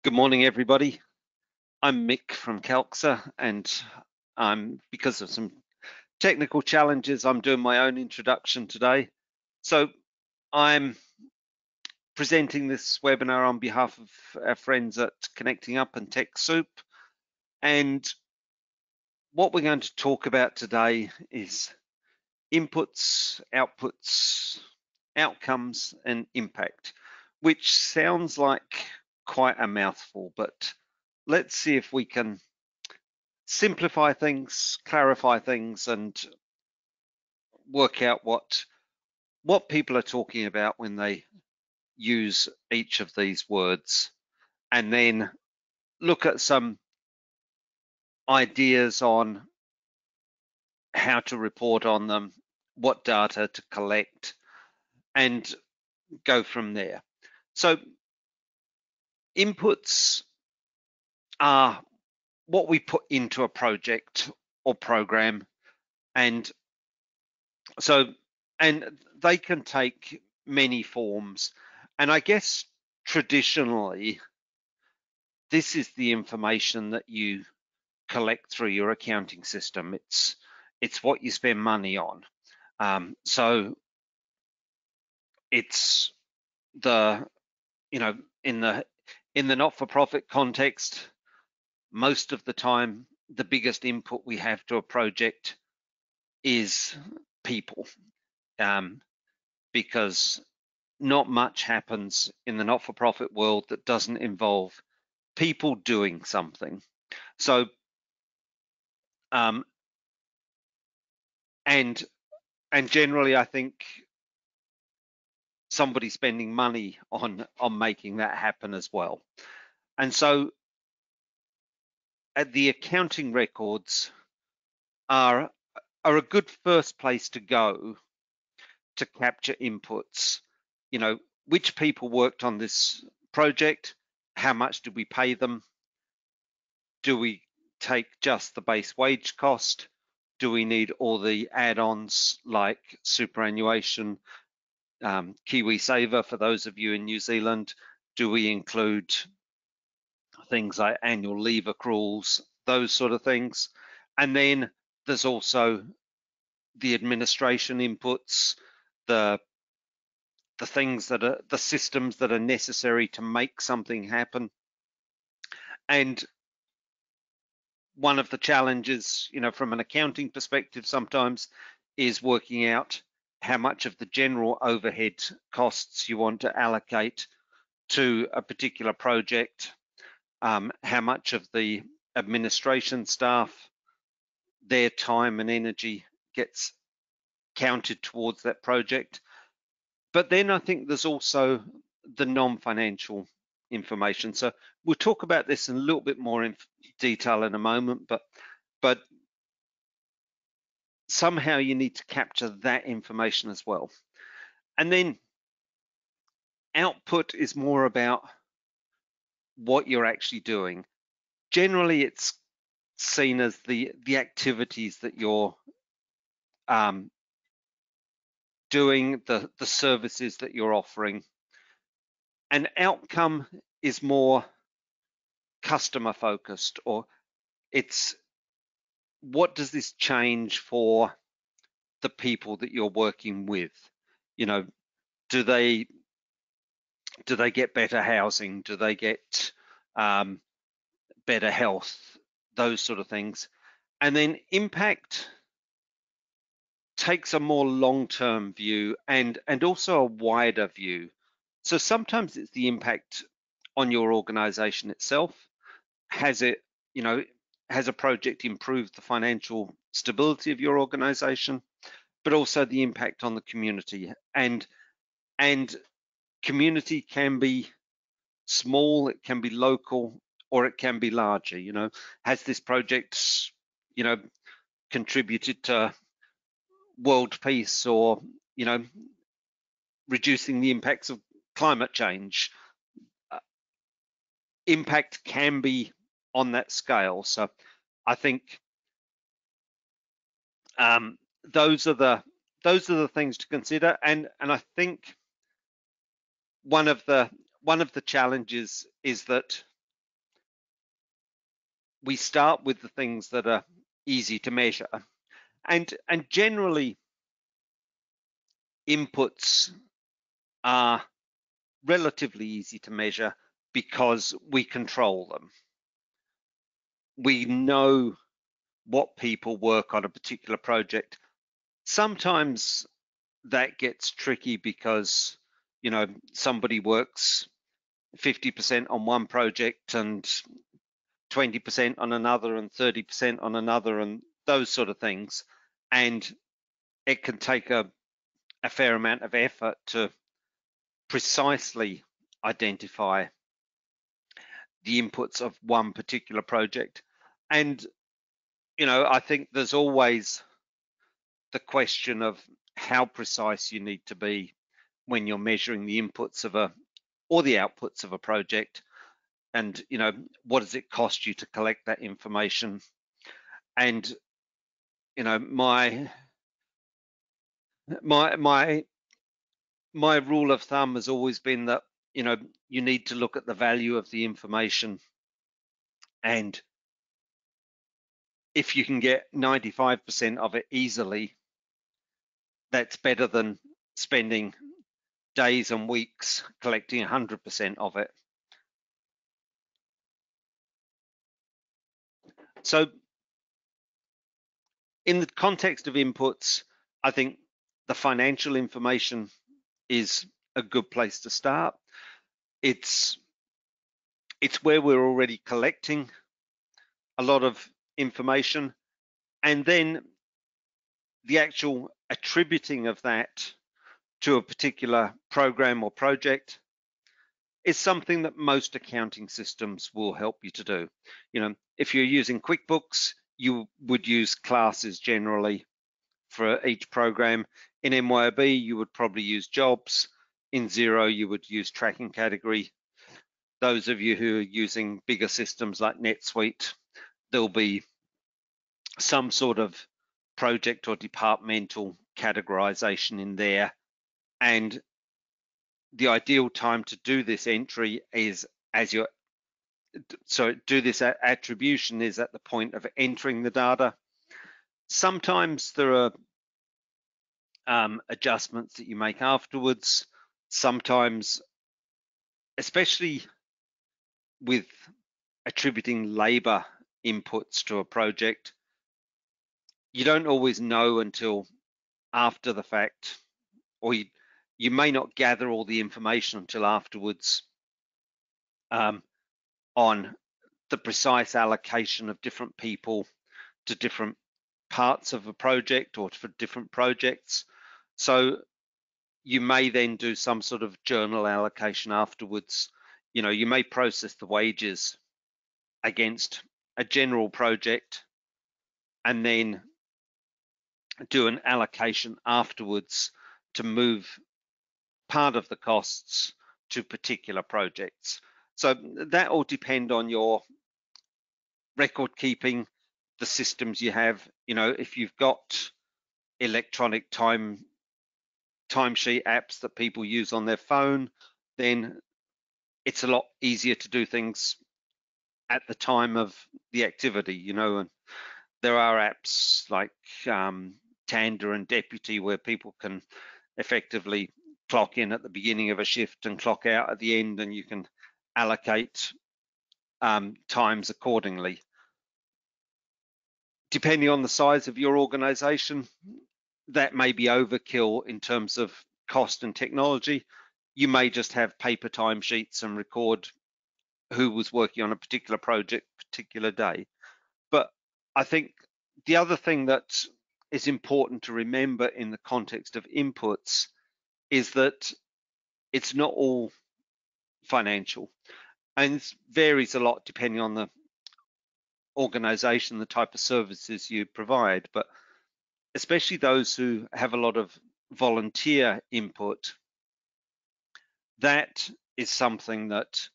Good morning, everybody. I'm Mick from Calxa, and because of some technical challenges, I'm doing my own introduction today. So I'm presenting this webinar on behalf of our friends at Connecting Up and TechSoup. And what we're going to talk about today is inputs, outputs, outcomes, and impact, which sounds like quite a mouthful, but let's see if we can simplify things, clarify things, and work out what people are talking about when they use each of these words, and then look at some ideas on how to report on them, what data to collect, and go from there. So inputs are what we put into a project or program, and they can take many forms. And I guess traditionally, this is the information that you collect through your accounting system. It's what you spend money on. So it's the in the not-for-profit context, most of the time the biggest input we have to a project is people, because not much happens in the not-for-profit world that doesn't involve people doing something. So and generally I think somebody spending money on making that happen as well. And so the accounting records are a good first place to go to capture inputs. Which people worked on this project? How much did we pay them? Do we take just the base wage cost? Do we need all the add-ons like superannuation, KiwiSaver for those of you in New Zealand? Do we include things like annual leave accruals, those sort of things? And then there's also the administration inputs, the things that are the systems that are necessary to make something happen. And one of the challenges, from an accounting perspective sometimes, is working out how much of the general overhead costs you want to allocate to a particular project, how much of the administration staff, their time and energy gets counted towards that project. But then I think there's also the non-financial information. So we'll talk about this in a little bit more in detail in a moment, but somehow you need to capture that information as well. And then output is more about what you're actually doing. Generally, it's seen as the activities that you're doing, the services that you're offering. An outcome is more customer focused, or it's what does this change for the people that you're working with? Do they get better housing? Do they get better health? Those sort of things. And then impact takes a more long-term view and also a wider view. So sometimes it's the impact on your organization itself. Has a project improved the financial stability of your organization? But also the impact on the community. And community can be small, it can be local, or it can be larger. Has this project contributed to world peace, or reducing the impacts of climate change? Impact can be on that scale. So I think those are the things to consider. And I think one of the challenges is that we start with the things that are easy to measure, and generally inputs are relatively easy to measure because we control them. We know what people work on a particular project. Sometimes that gets tricky because, you know, somebody works 50% on one project and 20% on another and 30% on another and those sort of things. And it can take a fair amount of effort to precisely identify the inputs of one particular project. And, you know, I think there's always the question of how precise you need to be when you're measuring the inputs of or the outputs of a project. And, you know, what does it cost you to collect that information? And, you know, my rule of thumb has always been that, you know, you need to look at the value of the information, and if you can get 95% of it easily, that's better than spending days and weeks collecting 100% of it. So in the context of inputs, I think the financial information is a good place to start. It's where we're already collecting a lot of information, and then the actual attributing of that to a particular program or project is something that most accounting systems will help you to do. You know, if you're using QuickBooks, you would use classes generally for each program. In MYOB, you would probably use jobs. In Xero, you would use tracking category. Those of you who are using bigger systems like NetSuite, there'll be some sort of project or departmental categorization in there. And the ideal time to do this entry is do this attribution is at the point of entering the data. Sometimes there are adjustments that you make afterwards. Sometimes, especially with attributing labor inputs to a project, you don't always know until after the fact, or you may not gather all the information until afterwards on the precise allocation of different people to different parts of a project or for different projects. So you may then do some sort of journal allocation afterwards. You know, you may process the wages against a general project and then do an allocation afterwards to move part of the costs to particular projects. So that will depend on your record keeping, the systems you have. You know, if you've got electronic timesheet apps that people use on their phone, then it's a lot easier to do things at the time of the activity, you know. And there are apps like Tanda and Deputy where people can effectively clock in at the beginning of a shift and clock out at the end, and you can allocate times accordingly. Depending on the size of your organization, that may be overkill in terms of cost and technology. You may just have paper timesheets and record who was working on a particular project, particular day. But I think the other thing that is important to remember in the context of inputs is that it's not all financial, and it varies a lot depending on the organization, the type of services you provide. But especially those who have a lot of volunteer input, that is something that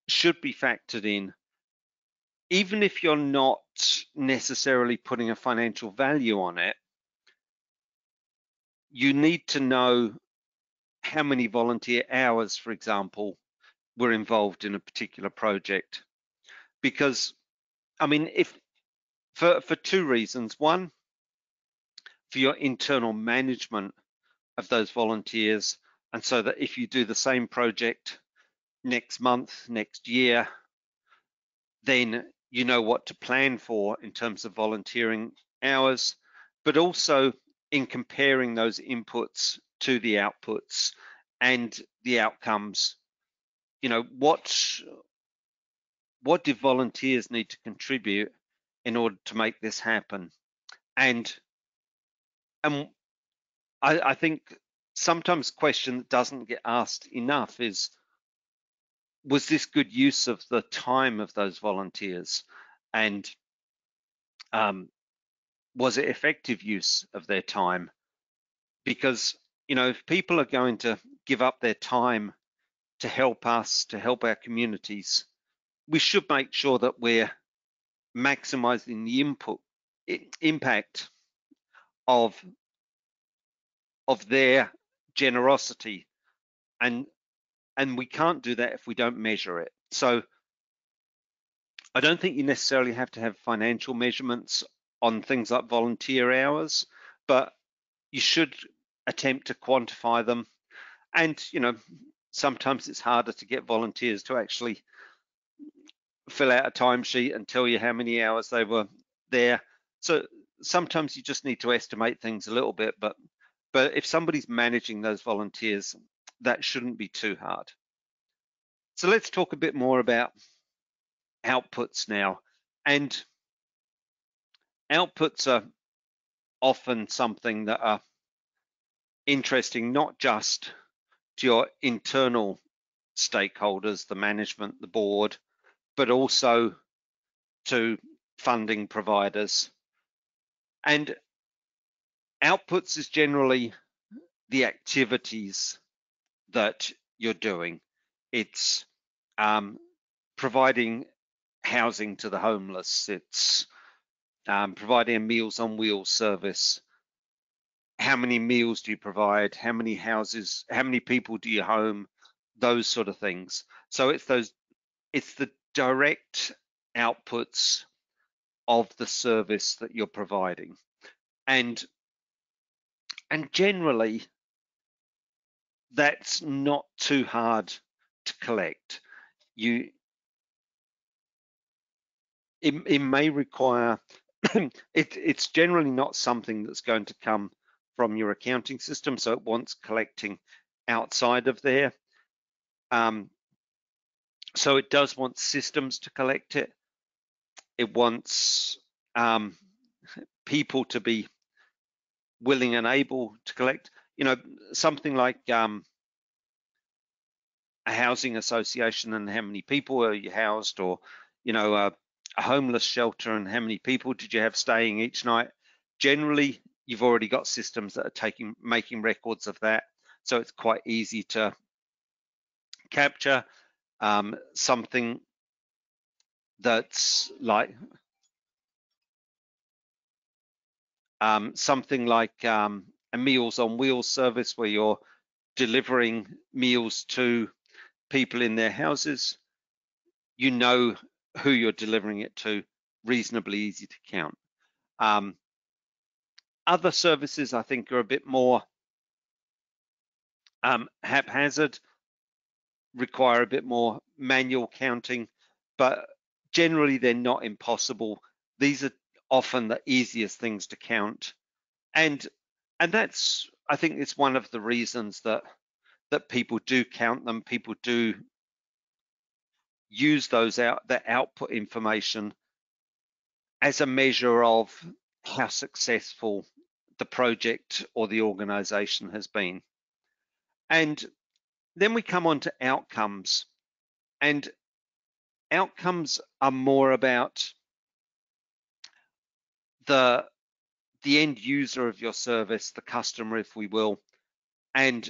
should be factored in. Even if you're not necessarily putting a financial value on it, you need to know how many volunteer hours, for example, were involved in a particular project. because I mean, if for two reasons. One, for your internal management of those volunteers, and so that if you do the same project next month, next year, then you know what to plan for in terms of volunteering hours, but also in comparing those inputs to the outputs and the outcomes. You know, what do volunteers need to contribute in order to make this happen? And and I think sometimes a question that doesn't get asked enough is, was this good use of the time of those volunteers? And was it effective use of their time? Because, you know, if people are going to give up their time to help us, to help our communities, we should make sure that we're maximizing the impact of their generosity, and we can't do that if we don't measure it. So I don't think you necessarily have to have financial measurements on things like volunteer hours, but you should attempt to quantify them. And, you know, sometimes it's harder to get volunteers to actually fill out a timesheet and tell you how many hours they were there. So sometimes you just need to estimate things a little bit, but if somebody's managing those volunteers, that shouldn't be too hard. So let's talk a bit more about outputs now. And outputs are often something that are interesting, not just to your internal stakeholders, the management, the board, but also to funding providers. And outputs is generally the activities that you're doing. It's providing housing to the homeless. It's providing a Meals on Wheels service. How many meals do you provide? How many houses? How many people do you home? Those sort of things. So it's the direct outputs of the service that you're providing, and generally that's not too hard to collect. It may require it's generally not something that's going to come from your accounting system, so it wants collecting outside of there. So it does want systems to collect it. It wants people to be willing and able to collect. You know, something like a housing association and how many people are you housed, or, you know, a homeless shelter and how many people did you have staying each night. Generally, you've already got systems that are making records of that, so it's quite easy to capture. Something that's like a Meals on Wheels service where you're delivering meals to people in their houses. You know who you're delivering it to, reasonably easy to count. Other services, I think, are a bit more haphazard, require a bit more manual counting, but generally they're not impossible. These are often the easiest things to count, and that's, I think, it's one of the reasons that people do count them. People do use the output information as a measure of how successful the project or the organization has been. And then we come on to outcomes, and outcomes are more about the end user of your service, the customer, if we will, and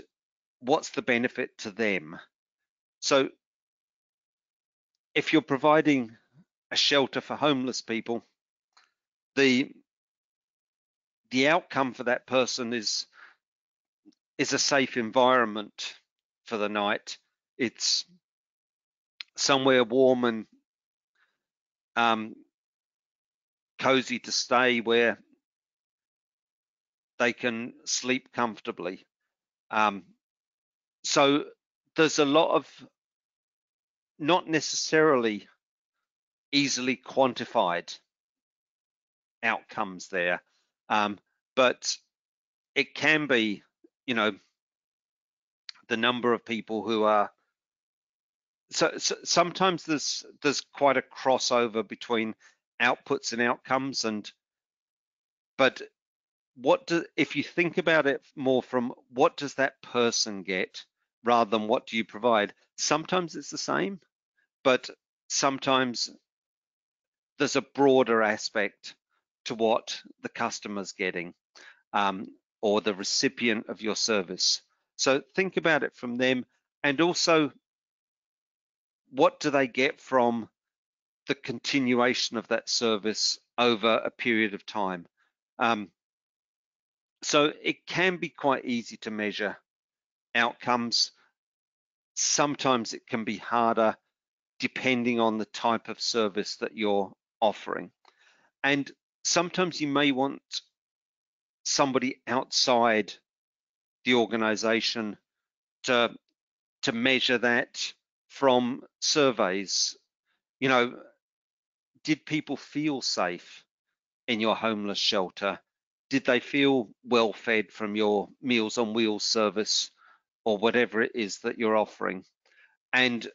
what's the benefit to them. So if you're providing a shelter for homeless people, the outcome for that person is a safe environment for the night. It's somewhere warm cozy to stay where they can sleep comfortably. So there's a lot of not necessarily easily quantified outcomes there, but it can be, the number of people who are. So sometimes there's quite a crossover between outputs and outcomes, but if you think about it more from what does that person get rather than what do you provide, sometimes it's the same, but sometimes there's a broader aspect to what the customer's getting, or the recipient of your service. So think about it from them, and also what do they get from the continuation of that service over a period of time. So it can be quite easy to measure outcomes. Sometimes it can be harder depending on the type of service that you're offering. And sometimes you may want somebody outside the organization to measure that from surveys. Did people feel safe in your homeless shelter? Did they feel well fed from your Meals on Wheels service or whatever it is that you're offering? And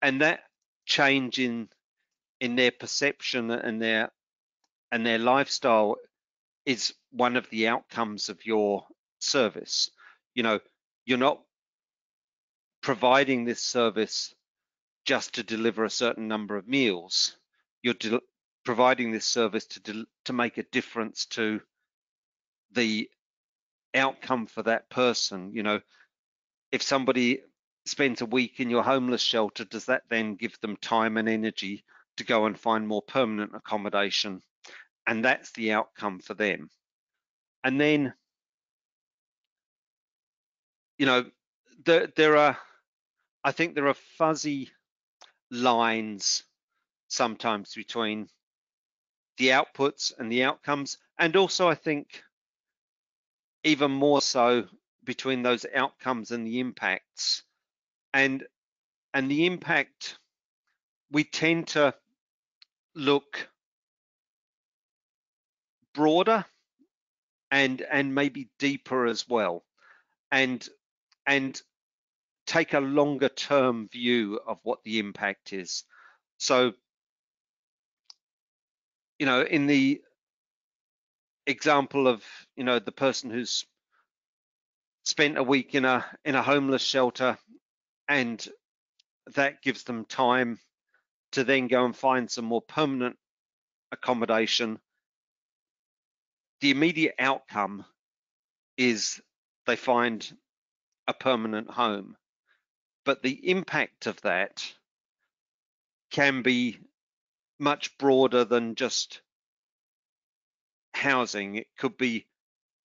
that change in their perception and their lifestyle is one of the outcomes of your service. You're not providing this service just to deliver a certain number of meals. You're providing this service to make a difference to the outcome for that person. If somebody spends a week in your homeless shelter, does that then give them time and energy to go and find more permanent accommodation? And that's the outcome for them. And then, I think there are fuzzy lines sometimes between the outputs and the outcomes, and also I think even more so between those outcomes and the impacts. And the impact, we tend to look broader and maybe deeper as well, and take a longer term view of what the impact is. So, in the example of, the person who's spent a week in a homeless shelter, and that gives them time to then go and find some more permanent accommodation. The immediate outcome is they find a permanent home, but the impact of that can be much broader than just housing. It could be,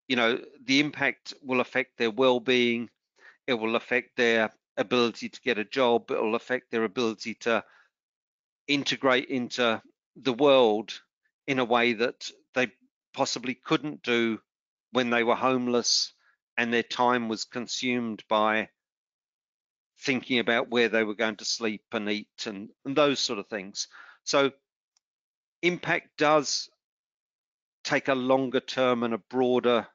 the impact will affect their well-being, it will affect their ability to get a job, it will affect their ability to integrate into the world in a way that they possibly couldn't do when they were homeless and their time was consumed by thinking about where they were going to sleep and eat and those sort of things. So impact does take a longer term and a broader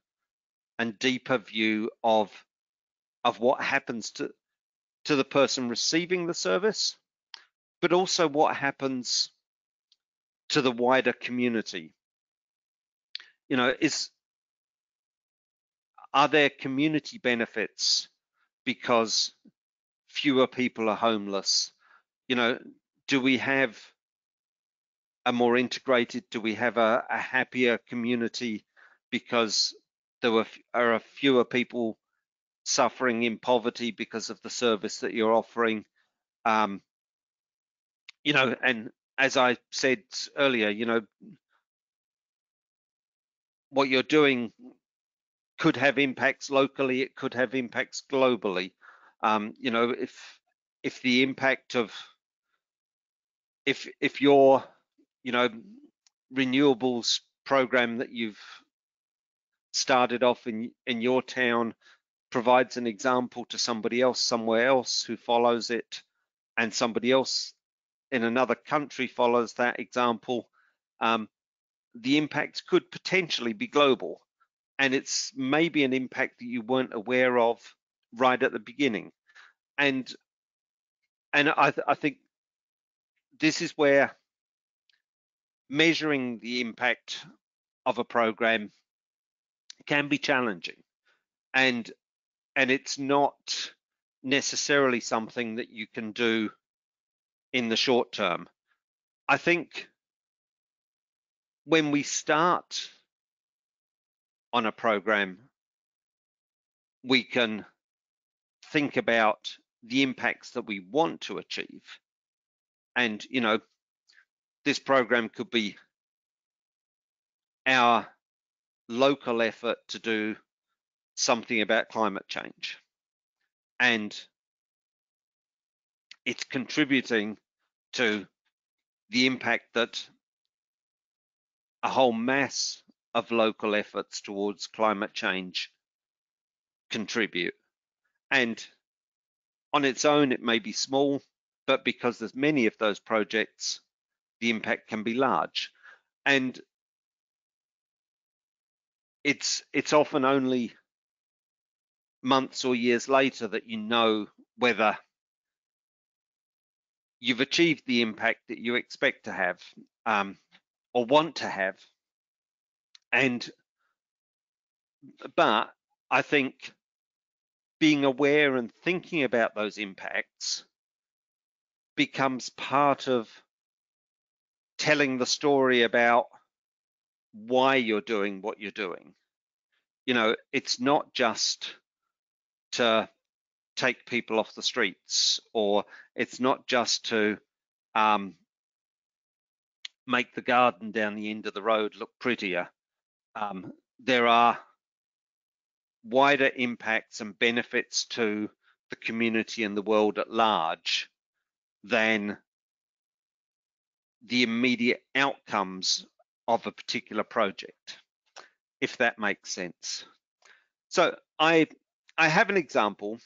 and deeper view of what happens to the person receiving the service, but also what happens to the wider community. Are there community benefits because fewer people are homeless? Do we have a more integrated, do we have a happier community because there are fewer people suffering in poverty because of the service that you're offering? And as I said earlier, what you're doing could have impacts locally, it could have impacts globally. If the impact of if you're renewables program that you've started off in your town provides an example to somebody else somewhere else who follows it, and somebody else in another country follows that example, the impact could potentially be global. And it's maybe an impact that you weren't aware of right at the beginning. And I think this is where measuring the impact of a program can be challenging. And it's not necessarily something that you can do in the short term. I think when we start on a program, we can think about the impacts that we want to achieve. And, this program could be our local effort to do something about climate change. And it's contributing to the impact that a whole mass of local efforts towards climate change contribute. And on its own, it may be small, but because there's many of those projects, the impact can be large. And it's often only months or years later that you know whether you've achieved the impact that you expect to have, or want to have. But I think being aware and thinking about those impacts becomes part of telling the story about why you're doing what you're doing. It's not just to take people off the streets, or it's not just to make the garden down the end of the road look prettier. There are wider impacts and benefits to the community and the world at large than the immediate outcomes of a particular project, if that makes sense. So I have an example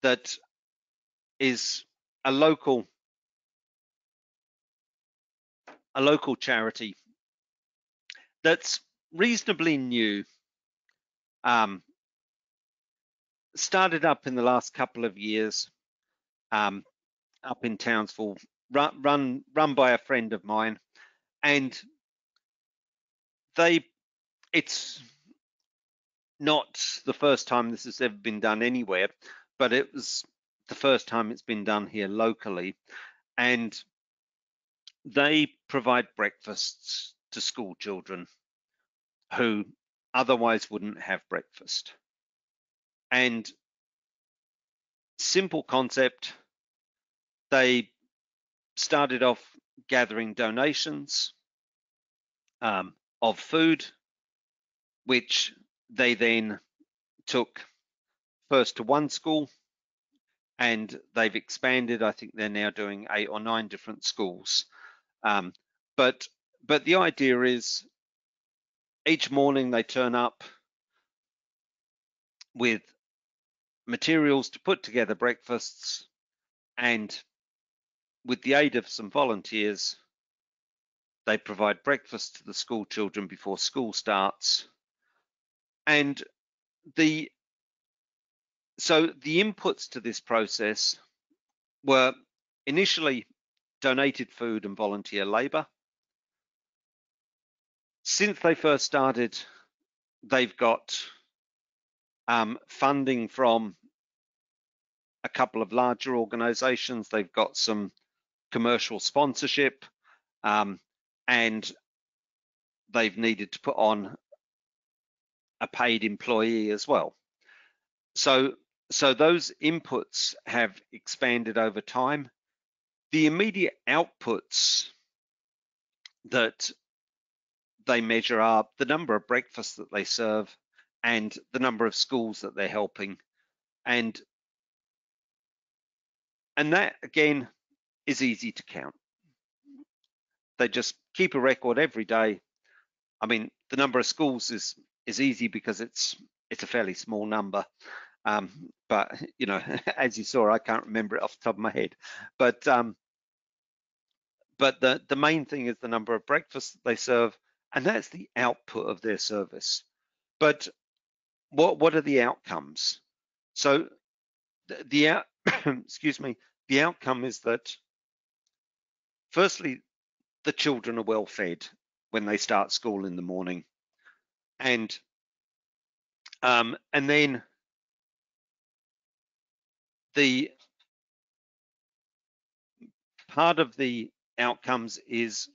that is a local charity that's reasonably new. Started up in the last couple of years, up in Townsville, run by a friend of mine, and it's not the first time this has ever been done anywhere, but it was the first time it's been done here locally. And they provide breakfasts to school children who otherwise wouldn't have breakfast. And simple concept, they started off gathering donations of food, which they then took first to one school, and they've expanded. I think they're now doing 8 or 9 different schools. But the idea is each morning they turn up with materials to put together breakfasts, and with the aid of some volunteers, they provide breakfast to the school children before school starts. And so the inputs to this process were initially donated food and volunteer labour. Since they first started, they've got funding from a couple of larger organisations. They've got some commercial sponsorship, and they've needed to put on a paid employee as well. So those inputs have expanded over time. The immediate outputs that they measure are the number of breakfasts that they serve and the number of schools that they're helping. And that, again, is easy to count. They just keep a record every day. I mean, the number of schools is easy because it's a fairly small number. But you know, as you saw, I can't remember it off the top of my head. But the main thing is the number of breakfasts they serve, and that's the output of their service. But what are the outcomes? So the excuse me, the outcome is that firstly, the children are well fed when they start school in the morning, and then the part of the outcomes is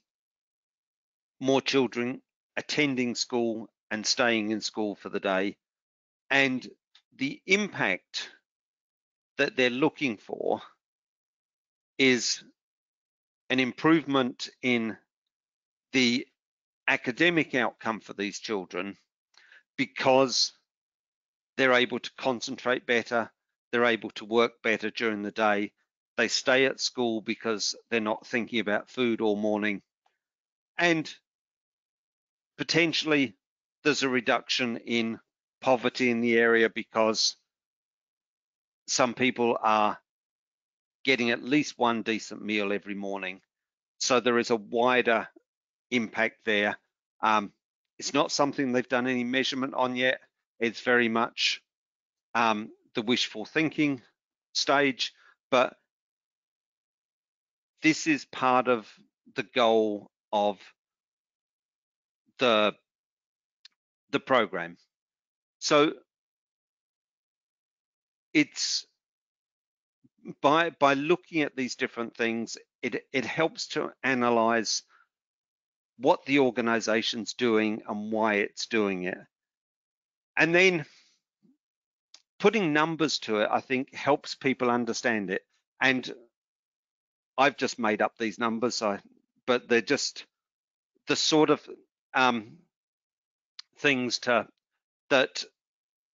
more children attending school and staying in school for the day, and the impact that they're looking for is an improvement in the academic outcome for these children because they're able to concentrate better, they're able to work better during the day, they stay at school because they're not thinking about food all morning, and potentially there's a reduction in poverty in the area because some people are getting at least one decent meal every morning. So there is a wider impact there. It's not something they've done any measurement on yet. It's very much the wishful thinking stage, but this is part of the goal of the program. So it's by looking at these different things, it helps to analyze what the organization's doing and why it's doing it. And then putting numbers to it, I think, helps people understand it. And I've just made up these numbers, but they're just the sort of things that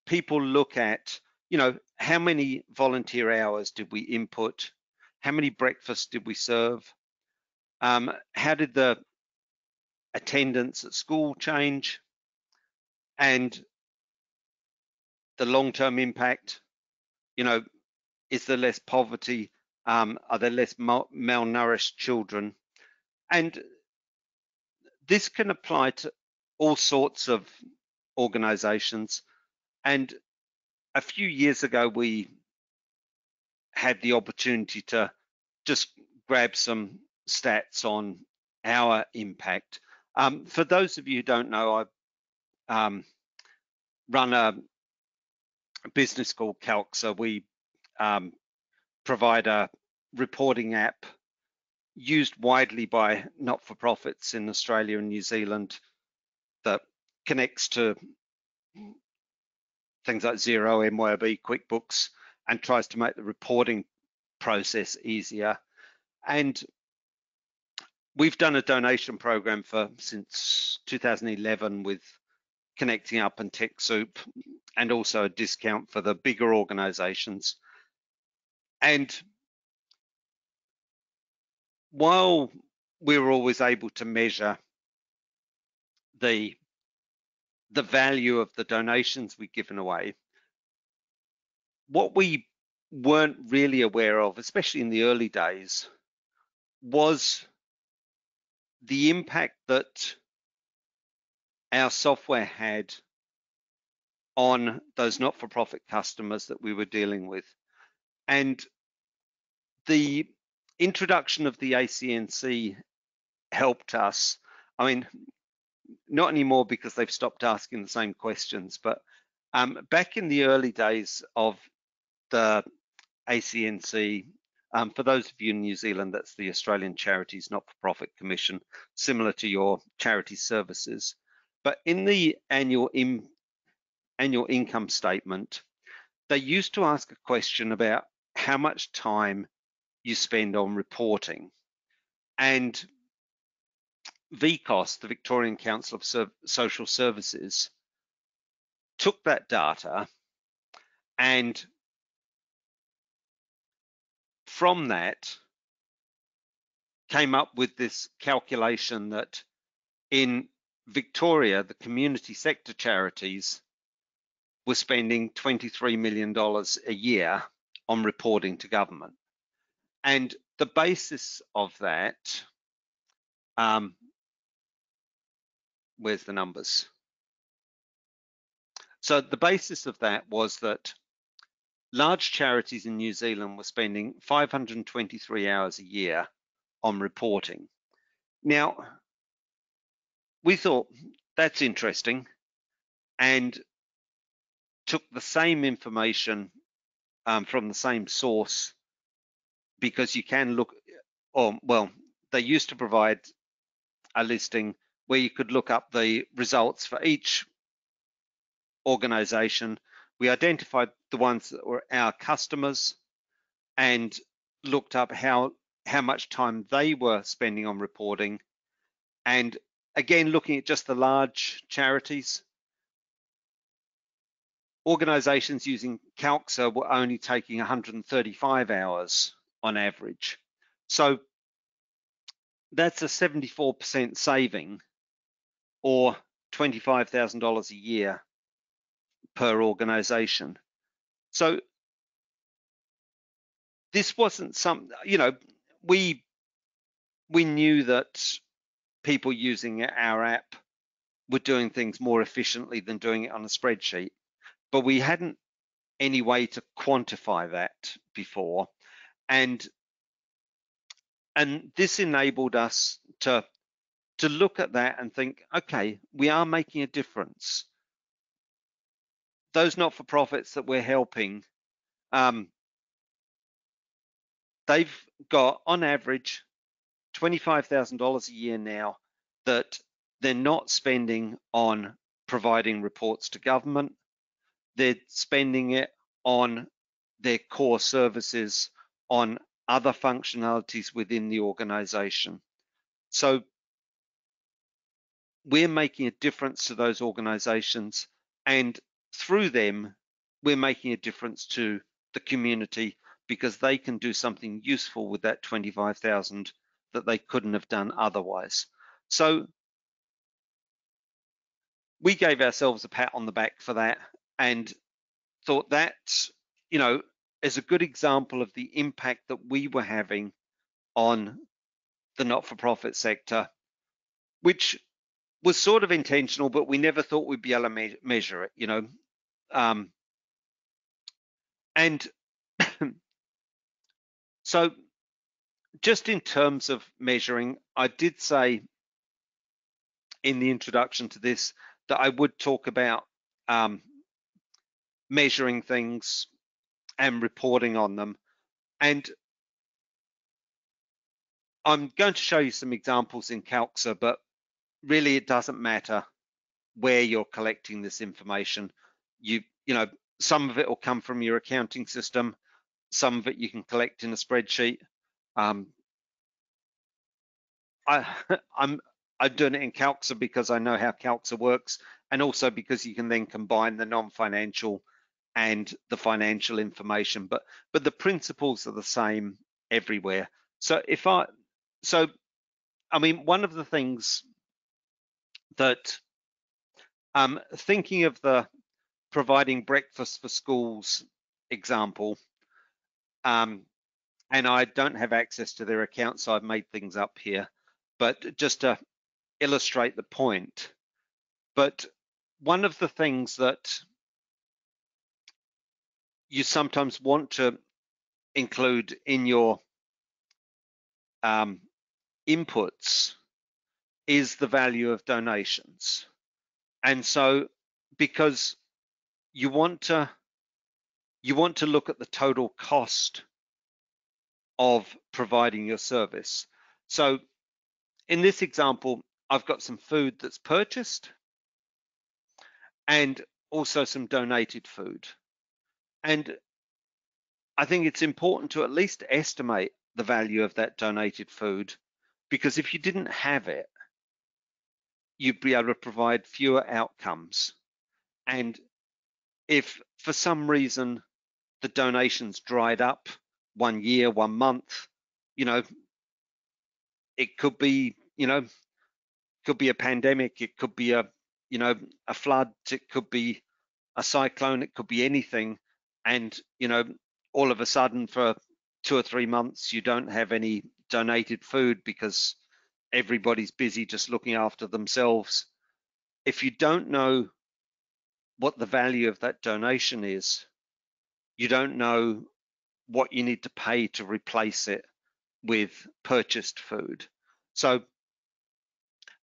people look at. You know, how many volunteer hours did we input? How many breakfasts did we serve? How did the attendance at school change? And the long-term impact, you know, is there less poverty? Are there less malnourished children? And this can apply to all sorts of organizations. And a few years ago, we had the opportunity to just grab some stats on our impact. For those of you who don't know, I run a business called Calc. So we provide a reporting app used widely by not-for-profits in Australia and New Zealand that connects to things like Xero, MYOB, QuickBooks, and tries to make the reporting process easier. And we've done a donation program since 2011 with Connecting Up and TechSoup, and also a discount for the bigger organizations. And while we were always able to measure the value of the donations we'd given away, what we weren't really aware of, especially in the early days, was the impact that our software had on those not-for-profit customers that we were dealing with. And the introduction of the ACNC helped us. I mean, not anymore because they've stopped asking the same questions, but back in the early days of the ACNC, for those of you in New Zealand, that's the Australian Charities Not-for-Profit Commission, similar to your charity services. But in the annual income statement, they used to ask a question about how much time you spend on reporting. And VCOS, the Victorian Council of Social Services, took that data, and from that came up with this calculation that in Victoria, the community sector charities were spending $23 million a year on reporting to government. And the basis of that, where's the numbers? So the basis of that was that large charities in New Zealand were spending 523 hours a year on reporting. Now, we thought that's interesting and took the same information from the same source, because you can look, or well, they used to provide a listing where you could look up the results for each organization. We identified the ones that were our customers and looked up how much time they were spending on reporting. And again, looking at just the large charities, organizations using Calxa were only taking 135 hours on average. So that's a 74% saving, or $25,000 a year per organization. So this wasn't some, we knew that people using our app were doing things more efficiently than doing it on a spreadsheet, but we hadn't any way to quantify that before. And this enabled us to look at that and think, okay, we are making a difference. Those not-for-profits that we're helping, they've got on average $25,000 a year now that they're not spending on providing reports to government. They're spending it on their core services, on other functionalities within the organization. So we're making a difference to those organizations, and through them, we're making a difference to the community, because they can do something useful with that 25,000 that they couldn't have done otherwise. So we gave ourselves a pat on the back for that, and thought that, is a good example of the impact that we were having on the not-for-profit sector, which was sort of intentional, but we never thought we'd be able to measure it, and so just in terms of measuring, I did say in the introduction to this that I would talk about measuring things and reporting on them. And I'm going to show you some examples in Calxa, but really it doesn't matter where you're collecting this information. Some of it will come from your accounting system, some of it you can collect in a spreadsheet. I'm doing it in Calxa because I know how Calxa works, and also because you can then combine the non-financial and the financial information, but the principles are the same everywhere. So one of the things that thinking of the providing breakfast for schools example, and I don't have access to their account, so I've made things up here, but just to illustrate the point. But one of the things that you sometimes want to include in your inputs is the value of donations. And so, because you want to look at the total cost of providing your service. So in this example, I've got some food that's purchased and also some donated food. And I think it's important to at least estimate the value of that donated food, because if you didn't have it, you'd be able to provide fewer outcomes. And if for some reason the donations dried up 1 year, 1 month, it could be, could be a pandemic, it could be a, a flood, it could be a cyclone, it could be anything. And, all of a sudden for 2 or 3 months, you don't have any donated food because everybody's busy just looking after themselves. If you don't know what the value of that donation is, you don't know what you need to pay to replace it with purchased food. So,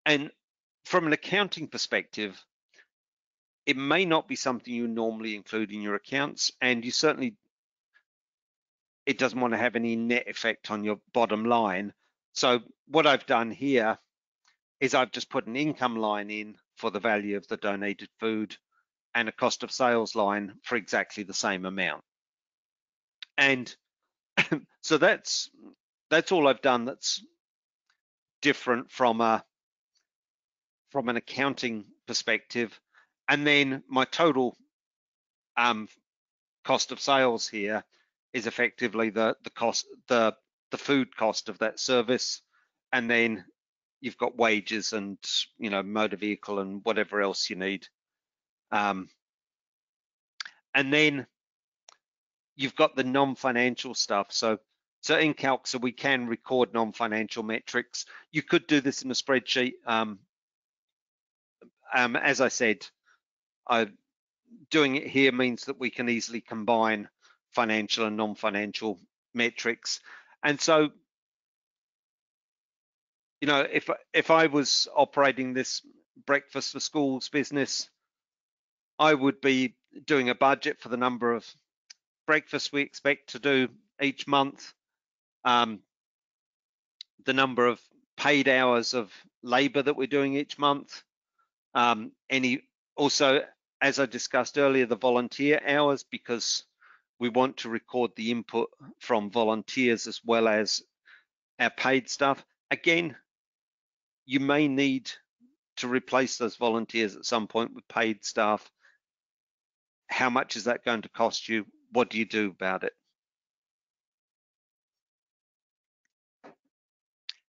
and from an accounting perspective, it may not be something you normally include in your accounts, and you certainly, it doesn't want to have any net effect on your bottom line. So what I've done here is I've just put an income line in for the value of the donated food and a cost of sales line for exactly the same amount. And so that's all I've done that's different from an accounting perspective. And then my total cost of sales here is effectively the cost, the food cost of that service, and then you've got wages and motor vehicle and whatever else you need, and then you've got the non-financial stuff. So in Calc, so we can record non-financial metrics. You could do this in a spreadsheet. As I said, doing it here means that we can easily combine financial and non-financial metrics. And so, if I was operating this breakfast for schools business, I would be doing a budget for the number of breakfasts we expect to do each month, the number of paid hours of labor that we're doing each month, also, as I discussed earlier, the volunteer hours, because we want to record the input from volunteers as well as our paid staff. Again, you may need to replace those volunteers at some point with paid staff. How much is that going to cost you? What do you do about it?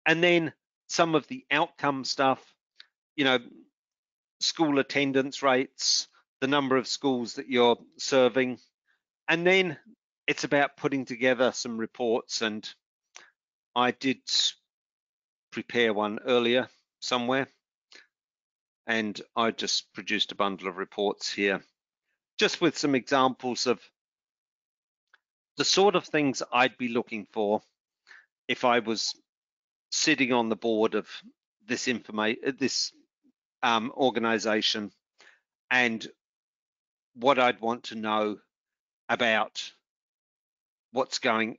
And then some of the outcome stuff, school attendance rates, the number of schools that you're serving. And then it's about putting together some reports, and I did prepare one earlier somewhere, and I just produced a bundle of reports here, just with some examples of the sort of things I'd be looking for if I was sitting on the board of this organization, and what I'd want to know about what's going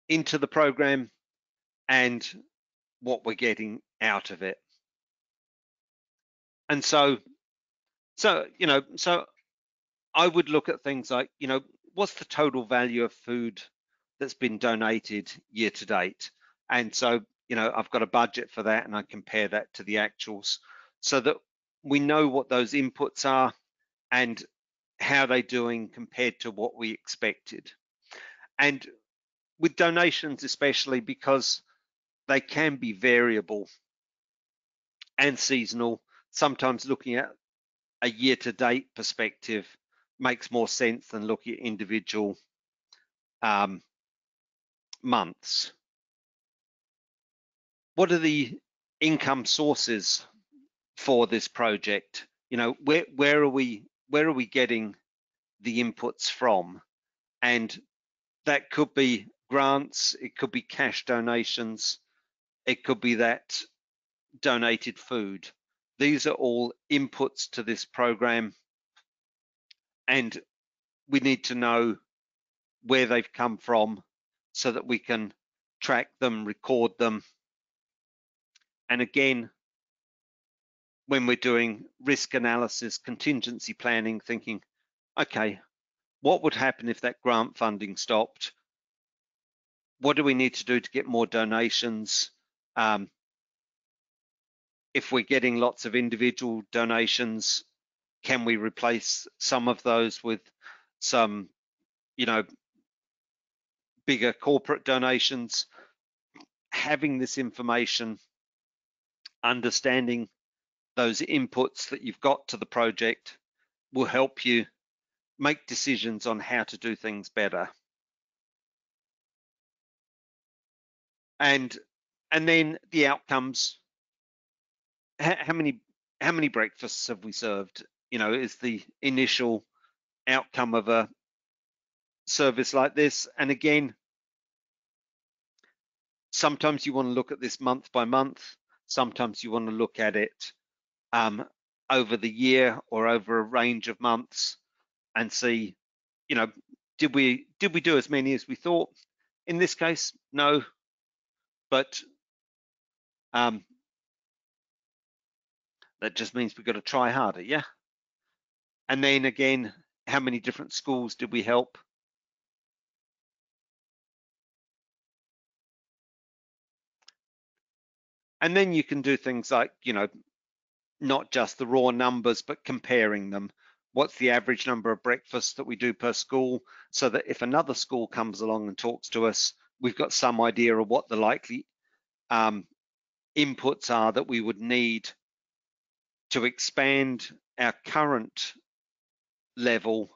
into the program and what we're getting out of it. And so I would look at things like, what's the total value of food that's been donated year to date? And so, I've got a budget for that, and I compare that to the actuals so that we know what those inputs are and how they're doing compared to what we expected. And with donations, especially because they can be variable and seasonal, sometimes looking at a year-to-date perspective makes more sense than looking at individual months. What are the income sources for this project? Where are we getting the inputs from? And that could be grants, it could be cash donations, it could be that donated food. These are all inputs to this program, and we need to know where they've come from so that we can track them, record them. And again, when we're doing risk analysis, contingency planning, thinking, okay, what would happen if that grant funding stopped? What do we need to do to get more donations? If we're getting lots of individual donations, can we replace some of those with some, bigger corporate donations? having this information, understanding those inputs that you've got to the project will help you make decisions on how to do things better. And then the outcomes. How many breakfasts have we served? Is the initial outcome of a service like this. And again, sometimes you want to look at this month by month. Sometimes you want to look at it over the year or over a range of months and see, did we do as many as we thought? In this case, no, but that just means we've got to try harder, yeah? And then again, how many different schools did we help? And then you can do things like, not just the raw numbers, but comparing them. What's the average number of breakfasts that we do per school, so that if another school comes along and talks to us, we've got some idea of what the likely inputs are that we would need to expand our current level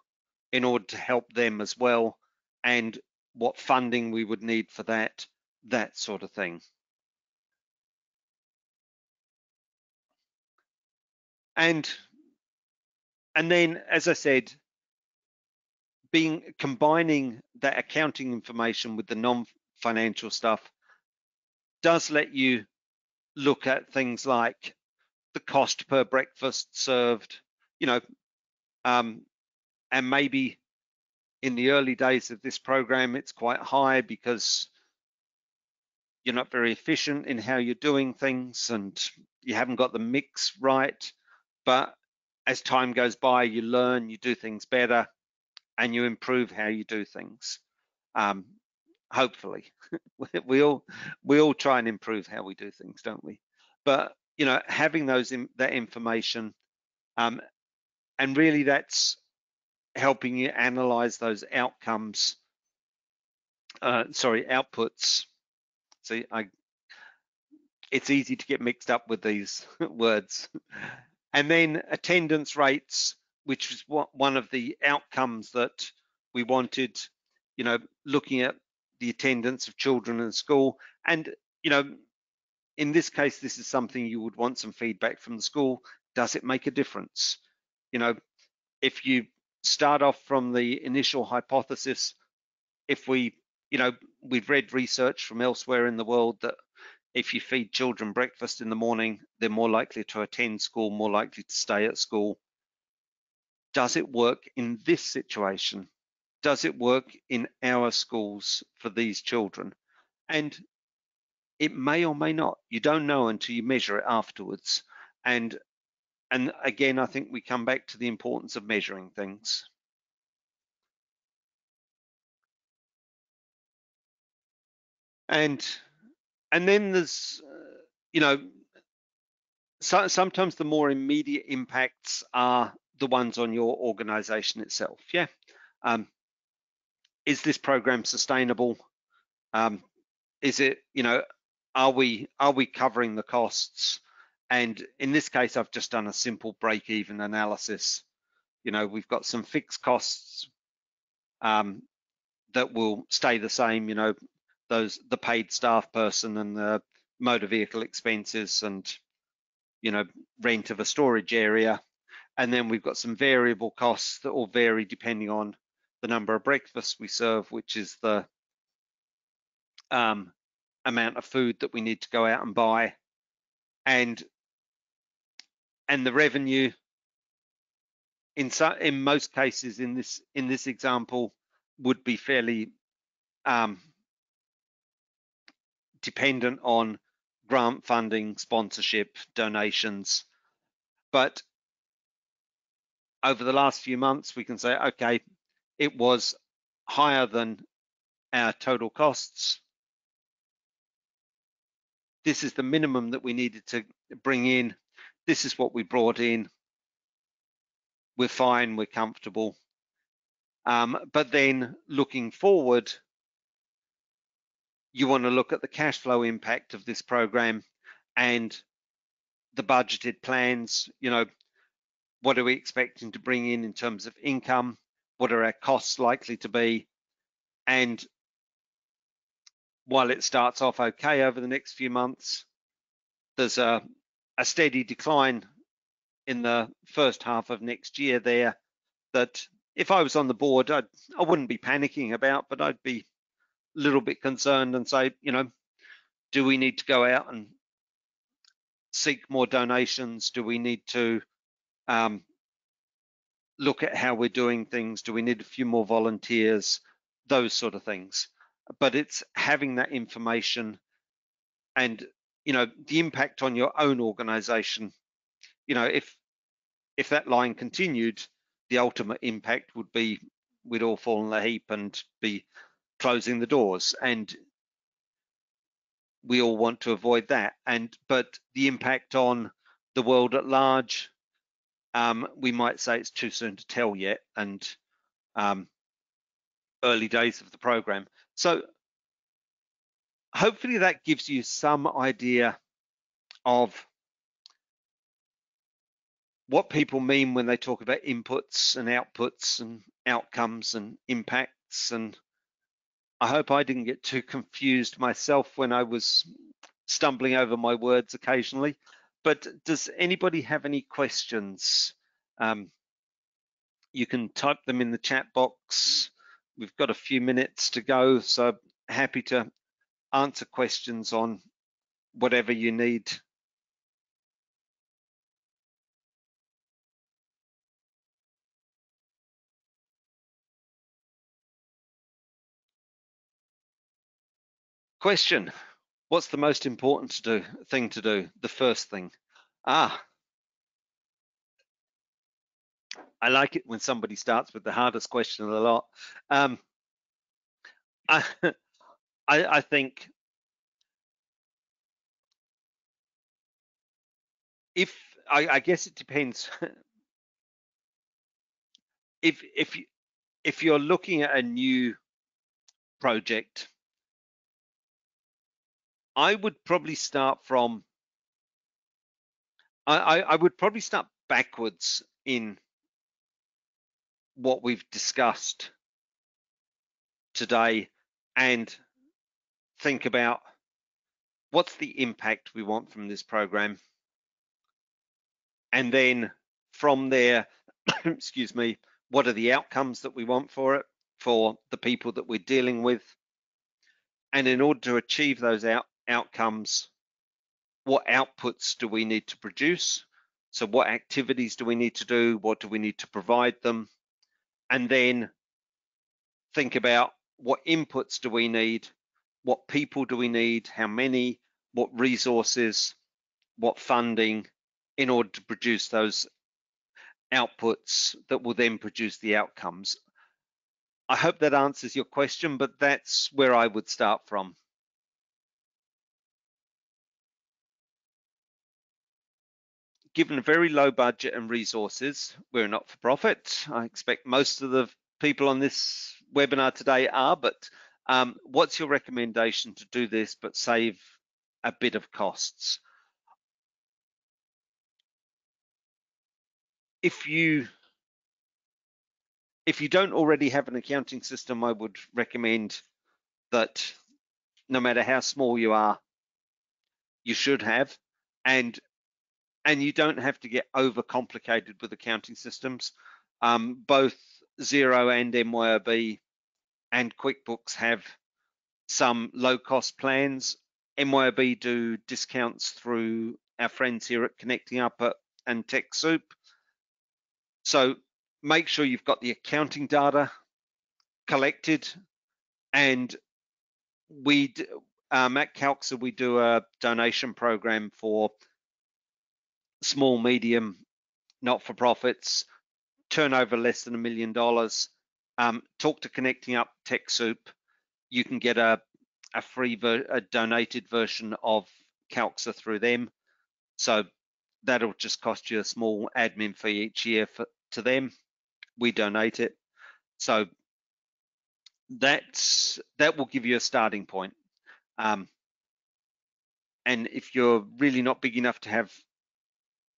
in order to help them as well, and what funding we would need for that sort of thing. And then, as I said, combining that accounting information with the non-financial stuff does let you look at things like the cost per breakfast served, and maybe in the early days of this program, it's quite high because you're not very efficient in how you're doing things and you haven't got the mix right. But as time goes by, you learn, you do things better, and you improve how you do things. Hopefully, we all try and improve how we do things, don't we? But having that information, and really that's helping you analyze those outcomes. Outputs. See, it's easy to get mixed up with these words. And then attendance rates, which is one of the outcomes that we wanted, looking at the attendance of children in school. And, in this case, this is something you would want some feedback from the school. Does it make a difference? If you start off from the initial hypothesis, if we've read research from elsewhere in the world that if you feed children breakfast in the morning, they're more likely to attend school, more likely to stay at school. Does it work in this situation? Does it work in our schools for these children? And it may or may not. You don't know until you measure it afterwards. And again, I think we come back to the importance of measuring things. And then there's, sometimes the more immediate impacts are the ones on your organization itself. Yeah. Is this program sustainable? Is it, are we covering the costs? And in this case, I've just done a simple break-even analysis. We've got some fixed costs that will stay the same, the paid staff person and the motor vehicle expenses and, rent of a storage area. And then we've got some variable costs that will vary depending on the number of breakfasts we serve, which is the amount of food that we need to go out and buy. And the revenue, in most cases in this example, would be fairly dependent on grant funding, sponsorship, donations. But over the last few months, we can say, okay, it was higher than our total costs. This is the minimum that we needed to bring in. This is what we brought in. We're fine, we're comfortable. But then looking forward, you want to look at the cash flow impact of this program and the budgeted plans. What are we expecting to bring in terms of income? What are our costs likely to be? And while it starts off okay over the next few months, there's a steady decline in the first half of next year there that if I was on the board, I wouldn't be panicking about, but I'd be a little bit concerned and say, do we need to go out and seek more donations? Do we need to look at how we're doing things? Do we need a few more volunteers? Those sort of things. But it's having that information and, the impact on your own organization. If that line continued, the ultimate impact would be we'd all fall in a heap and be closing the doors. And we all want to avoid that. But the impact on the world at large, we might say it's too soon to tell yet, and early days of the program. So hopefully that gives you some idea of what people mean when they talk about inputs and outputs and outcomes and impacts. And I hope I didn't get too confused myself when I was stumbling over my words occasionally. But does anybody have any questions? You can type them in the chat box. We've got a few minutes to go, so happy to answer questions on whatever you need. Question: what's the most important thing to do? The first thing. I like it when somebody starts with the hardest question of the lot. I think I guess it depends. if you're looking at a new project, I would probably start from I would probably start backwards in what we've discussed today and think about what's the impact we want from this program, and then from there excuse me, what are the outcomes that we want for it, for the people that we're dealing with, and in order to achieve those outcomes, what outputs do we need to produce? So what activities do we need to do? What do we need to provide them? And then think about what inputs do we need? What people do we need? How many? What resources? What funding? In order to produce those outputs that will then produce the outcomes. I hope that answers your question, but that's where I would start from. Given a very low budget and resources, we're a not-for-profit. I expect most of the people on this webinar today are, but what's your recommendation to do this but save a bit of costs? If you don't already have an accounting system, I would recommend that no matter how small you are, you should have, and you don't have to get overcomplicated with accounting systems. Both Xero and MYOB and QuickBooks have some low-cost plans. MYOB do discounts through our friends here at Connecting Up and TechSoup. So make sure you've got the accounting data collected, and at Calxa, we do a donation program for small, medium, not-for-profits, turnover less than $1 million. Talk to Connecting Up TechSoup. You can get a free a donated version of Calxa through them. So that'll just cost you a small admin fee each year to them. We donate it. So that will give you a starting point. And if you're really not big enough to have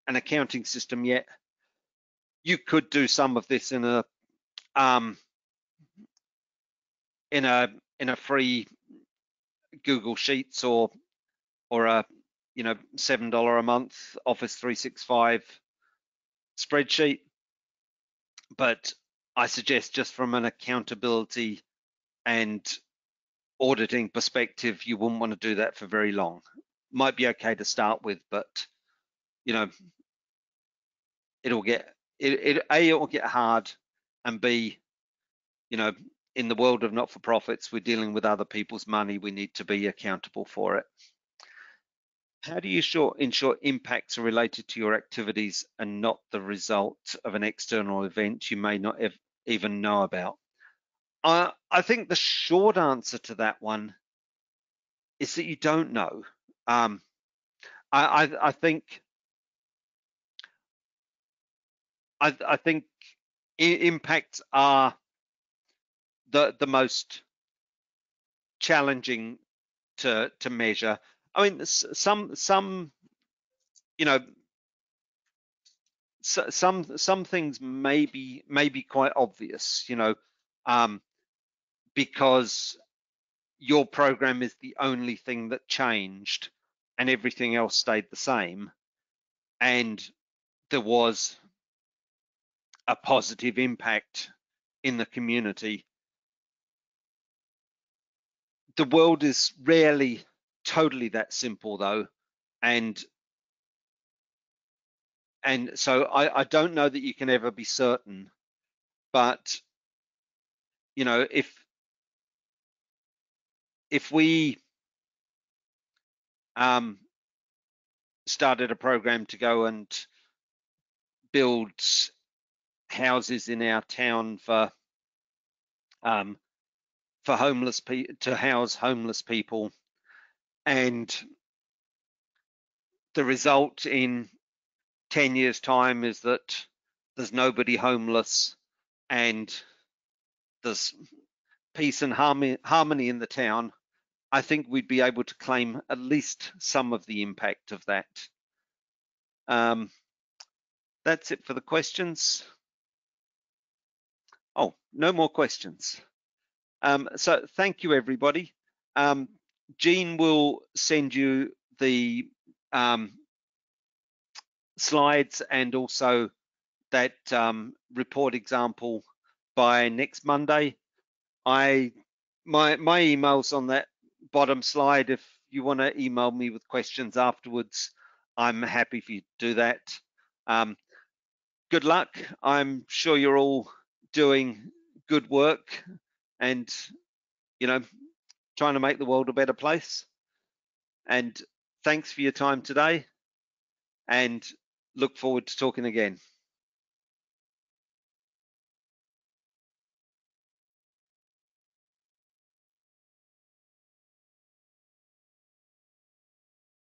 an accounting system yet, you could do some of this in a in a free Google Sheets or a $7 a month Office 365 spreadsheet. But I suggest, just from an accountability and auditing perspective, you wouldn't want to do that for very long. Might be okay to start with, but it'll get it'll get hard, and B, in the world of not-for-profits, we're dealing with other people's money. We need to be accountable for it. How do you ensure impacts are related to your activities and not the result of an external event you may not even know about? I think the short answer to that one is that you don't know. I think impacts are the most challenging to measure. I mean, some some things may be quite obvious, because your program is the only thing that changed and everything else stayed the same, and there was a positive impact in the community. The world is rarely totally that simple, though, and so I don't know that you can ever be certain, but if we started a program to go and build houses in our town for homeless people, to house homeless people, and the result in 10 years' time is that there's nobody homeless and there's peace and harmony in the town, I think we'd be able to claim at least some of the impact of that. That's it for the questions. Oh, no more questions. So thank you, everybody. Jean will send you the slides and also that report example by next Monday. My email's on that bottom slide. If you want to email me with questions afterwards, I'm happy for you to do that. Good luck. I'm sure you're all doing good work and trying to make the world a better place. And thanks for your time today, and look forward to talking again.